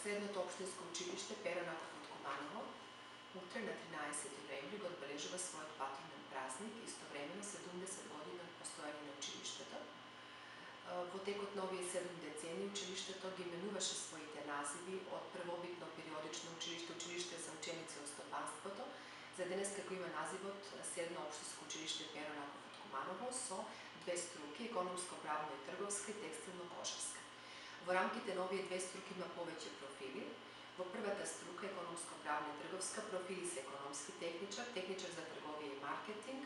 Средното општинско училиште Pero Nakov од Куманово утре на 13 ноември го одбележува својот патримен празник, истовремено 70 години од постојање на училиштето. Во текот на овие 7 децении училиштето ги менуваше своите називи од првобитно периодично училиште, училиште за ученици од стопанството, за денес како има називот Средно општинско училиште Pero Nakov од Куманово со две струки, економско-правна и трговска и текстилно-кожарска. Во рамките на овие две струки има повеќе профили. Во првата струка, економско-правна и трговска, профили се економски техничар, техничар за трговија и маркетинг,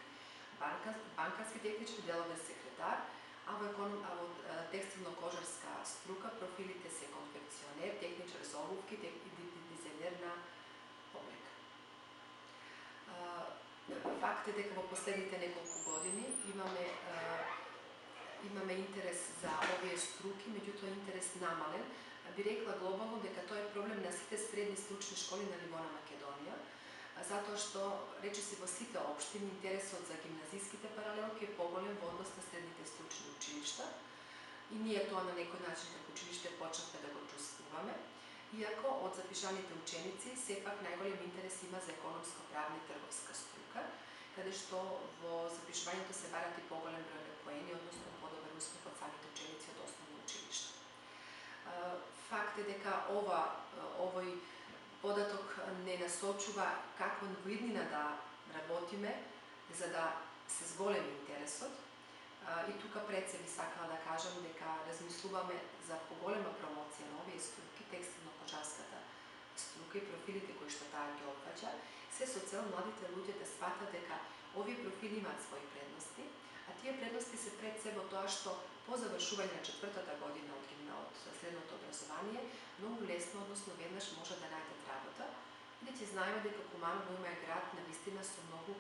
банкарски техничар, деловен секретар, а во текстилно-кожарска струка профилите се конфекционер, техничар за обувки и дизајнер на облека. Факт е дека во последните неколку години имаме интерес за овие струки, меѓутоа интерес намален. Би рекла глобално дека тоа е проблем на сите средни стручни школи на ниво на Македонија, затоа што речиси во сите општини интересот за гимназиските паралелки е поголем во однос на средните стручни училишта и ние тоа на некој начин како училиште почнавме да го чувствуваме, иако од запишаните ученици сепак најголем интерес има за економско-правна и трговска струка, каде што во запишувањето се барат и поголем број на поени, односно подобар успех од самите ученици од основно училиште. Факт е дека овој податок не насочува како во иднина да работиме, за да се зголеми интересот. И тука пред се би сакала да кажам дека размислуваме за поголема промоција на овие струки, текстилно-кожарската струка и профилите кои што таа ги опфаќа, се со цел младите луѓе да сфатат дека овие профили имаат своји предности, а тие предности се пред се во тоа што по завршување на 4-та година од средното образование многу лесно, односно веднаш може да најдат работа. Иначе знаеме дека Куманово има град навистина со многу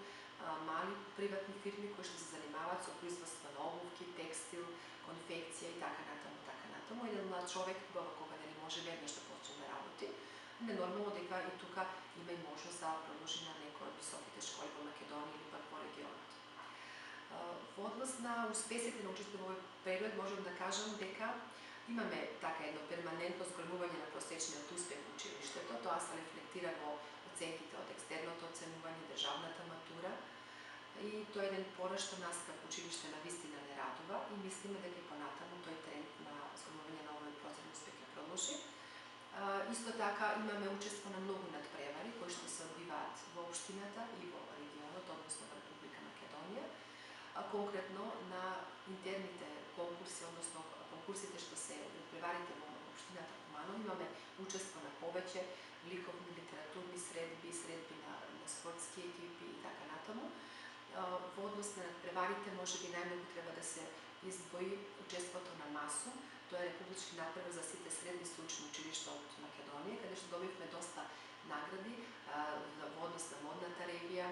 мали приватни фирми кои што се занимаваат со производство на обувки, текстил, конфекција и така натаму. Еден млад човек кога не може веднаш да почне да работи, ненормално дека и тука има и можност да продолжи на некој од високите школи во Македонија или пак во регионот. Во однос на успесите на учениците во овој период можам да кажам дека имаме така едно перманентно зголемување на просечниот успех во училиштето, тоа се рефлектира во оценките од екстерното оценување, државната матура и тоа е еден пораш што нас како училиште навистина не радува и мислиме дека и понатаму тој тренд на зголемување на овој процент успех ќе продолжи. Исто така имаме учество на многу надпревари кои што се одвиваат во општината и во регионот, односно во Република Македонија. Конкретно на интерните конкурси, односно конкурсите што се надпреварите во општината Куманово, имаме учество на повеќе ликовни, литературни средби, средби на спортски екипи и така натаму. Во однос на надпреварите можеби најмногу треба да се издвои учеството на МАСУМ, тоа е републички надпревар за сите средни стручни училишта од Македонија, каде што добивме доста награди во однос на модната ревија,